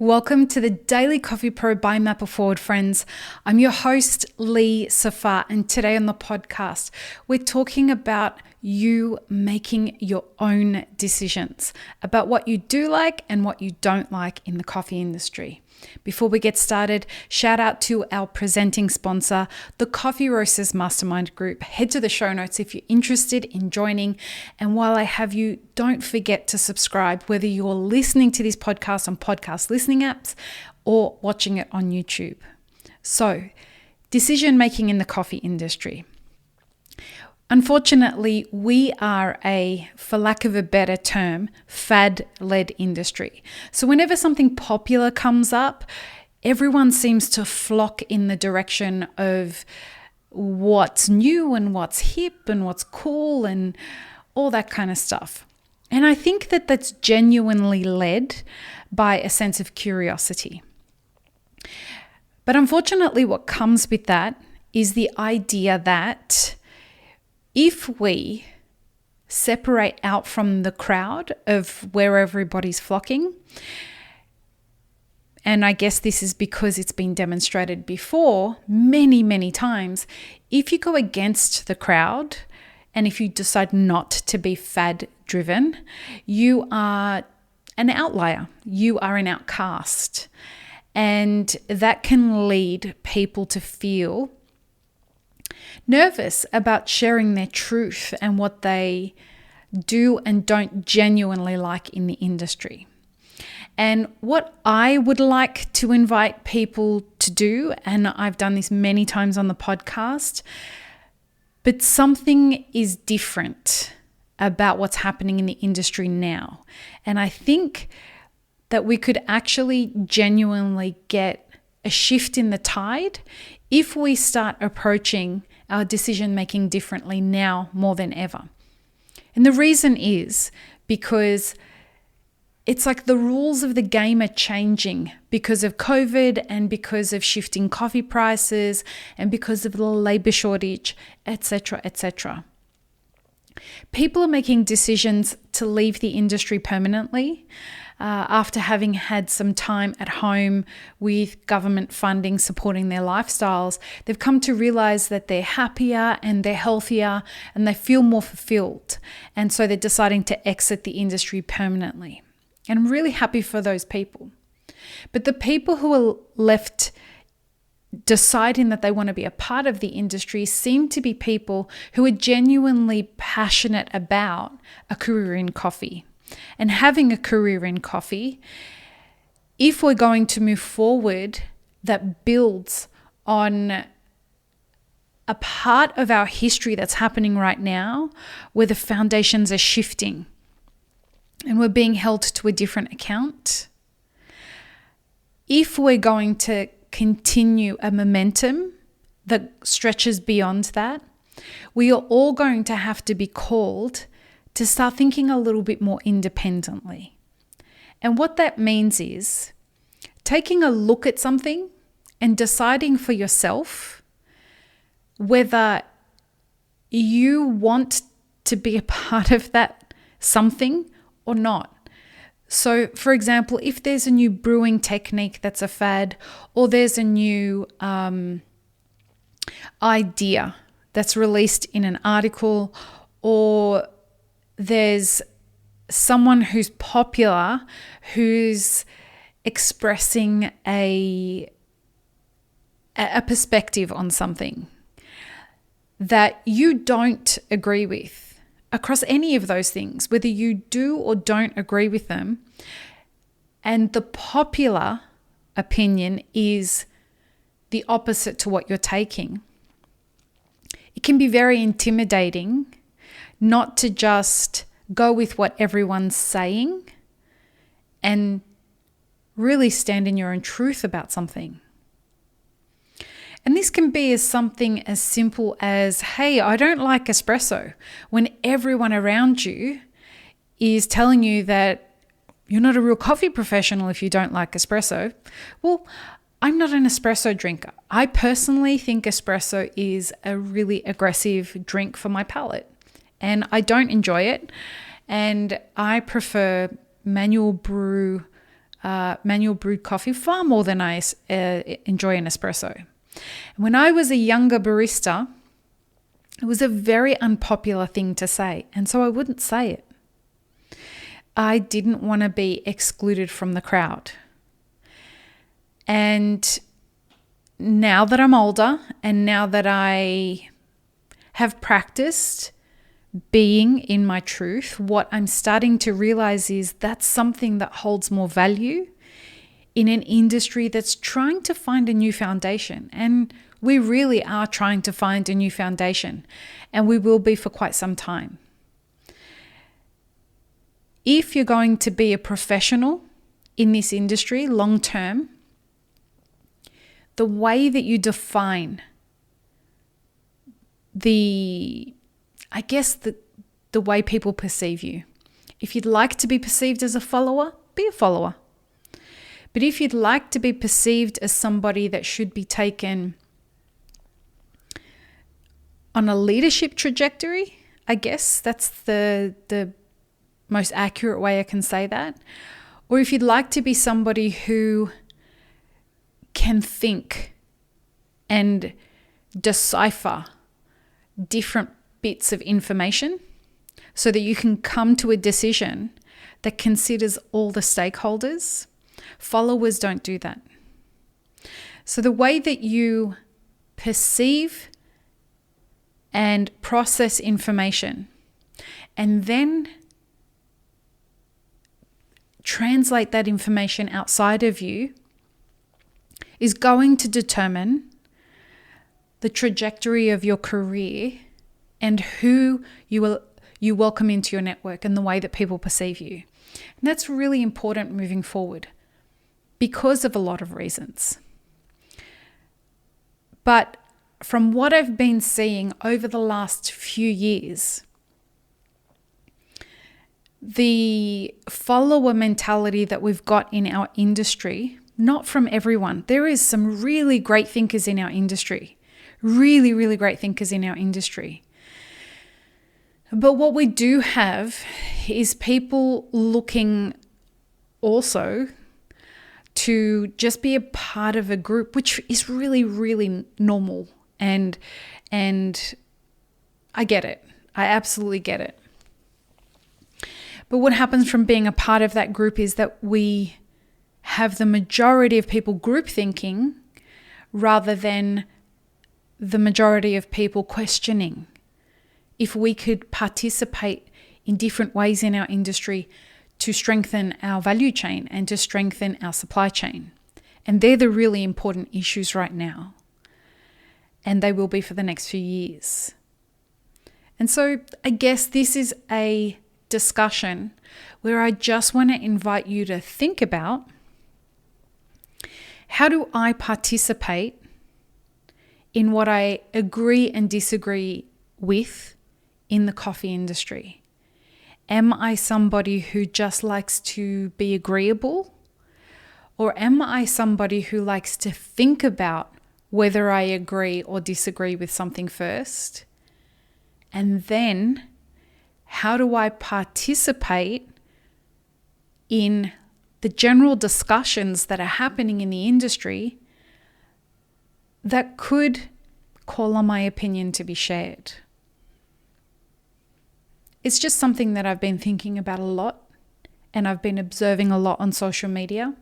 Welcome to the Daily Coffee Pro by Mapper Forward, friends. I'm your host, Lee Safar, and today on the podcast, we're talking about you making your own decisions about what you do like and what you don't like in the coffee industry. Before we get started, shout out to our presenting sponsor, the Coffee Roasters Mastermind Group. Head to the show notes if you're interested in joining. And while I have you, don't forget to subscribe, whether you're listening to this podcast on podcast listening apps or watching it on YouTube. So, decision making in the coffee industry. Unfortunately, we are for lack of a better term, fad-led industry. So whenever something popular comes up, everyone seems to flock in the direction of what's new and what's hip and what's cool and all that kind of stuff. And I think that that's genuinely led by a sense of curiosity. But unfortunately, what comes with that is the idea that if we separate out from the crowd of where everybody's flocking, and I guess this is because it's been demonstrated before many, many times, if you go against the crowd and if you decide not to be fad driven, you are an outlier, you are an outcast. And that can lead people to feel nervous about sharing their truth and what they do and don't genuinely like in the industry. And what I would like to invite people to do, and I've done this many times on the podcast, but something is different about what's happening in the industry now. And I think that we could actually genuinely get a shift in the tide if we start approaching our decision making differently now more than ever. And the reason is because it's like the rules of the game are changing because of COVID and because of shifting coffee prices and because of the labor shortage, etc., etc. People are making decisions to leave the industry permanently after having had some time at home with government funding supporting their lifestyles. They've come to realize that they're happier and they're healthier and they feel more fulfilled. And so they're deciding to exit the industry permanently. And I'm really happy for those people. But the people who are left deciding that they want to be a part of the industry seem to be people who are genuinely passionate about a career in coffee. And having a career in coffee, if we're going to move forward, that builds on a part of our history that's happening right now where the foundations are shifting and we're being held to a different account. If we're going to continue a momentum that stretches beyond that, we are all going to have to be called to start thinking a little bit more independently. And what that means is taking a look at something and deciding for yourself whether you want to be a part of that something or not. So, for example, if there's a new brewing technique that's a fad, or there's a new idea that's released in an article, or there's someone who's popular who's expressing a perspective on something that you don't agree with across any of those things, whether you do or don't agree with them, and the popular opinion is the opposite to what you're taking, it can be very intimidating not to just go with what everyone's saying and really stand in your own truth about something. And this can be something as simple as, hey, I don't like espresso, when everyone around you is telling you that you're not a real coffee professional if you don't like espresso. Well, I'm not an espresso drinker. I personally think espresso is a really aggressive drink for my palate, and I don't enjoy it. And I prefer manual brew manual brewed coffee far more than I enjoy an espresso. When I was a younger barista, it was a very unpopular thing to say, and so I wouldn't say it. I didn't want to be excluded from the crowd. And now that I'm older and now that I have practiced being in my truth, what I'm starting to realize is that's something that holds more value in an industry that's trying to find a new foundation. And we really are trying to find a new foundation, and we will be for quite some time. If you're going to be a professional in this industry long term, the way that you define the way people perceive you. If you'd like to be perceived as a follower, be a follower. But if you'd like to be perceived as somebody that should be taken on a leadership trajectory, I guess that's the most accurate way I can say that. Or if you'd like to be somebody who can think and decipher different bits of information so that you can come to a decision that considers all the stakeholders, followers don't do that. So the way that you perceive and process information and then translate that information outside of you is going to determine the trajectory of your career and who you welcome into your network and the way that people perceive you. And that's really important moving forward because of a lot of reasons. But from what I've been seeing over the last few years, the follower mentality that we've got in our industry, not from everyone. There is some really great thinkers in our industry. Really, really great thinkers in our industry. But what we do have is people looking also to just be a part of a group, which is really, really normal. And I get it. I absolutely get it. But what happens from being a part of that group is that we have the majority of people group thinking rather than the majority of people questioning if we could participate in different ways in our industry to strengthen our value chain and to strengthen our supply chain. And they're the really important issues right now. And they will be for the next few years. And so I guess this is a discussion where I just want to invite you to think about, how do I participate in what I agree and disagree with in the coffee industry? Am I somebody who just likes to be agreeable? Or am I somebody who likes to think about whether I agree or disagree with something first? And then, how do I participate in the general discussions that are happening in the industry that could call on my opinion to be shared? It's just something that I've been thinking about a lot, and I've been observing a lot on social media,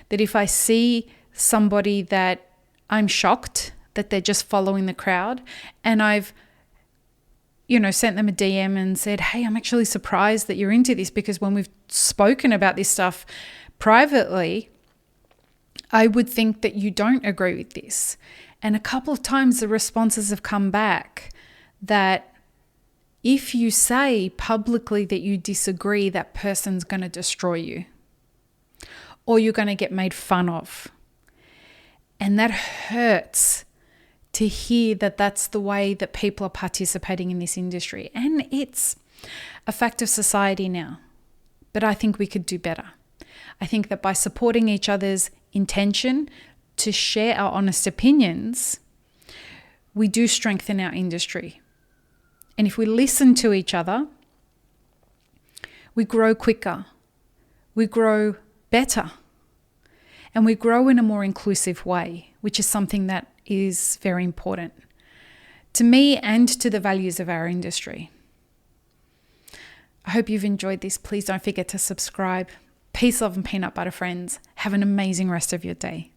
that if I see somebody that I'm shocked that they're just following the crowd, and I've sent them a DM and said, hey, I'm actually surprised that you're into this, because when we've spoken about this stuff privately, I would think that you don't agree with this. And a couple of times the responses have come back that if you say publicly that you disagree, that person's going to destroy you, or you're going to get made fun of. And that hurts to hear that that's the way that people are participating in this industry. And it's a fact of society now. But I think we could do better. I think that by supporting each other's intention to share our honest opinions, we do strengthen our industry. And if we listen to each other, we grow quicker, we grow better, and we grow in a more inclusive way, which is something that is very important to me and to the values of our industry. I hope you've enjoyed this. Please don't forget to subscribe. Peace, love, and peanut butter, friends. Have an amazing rest of your day.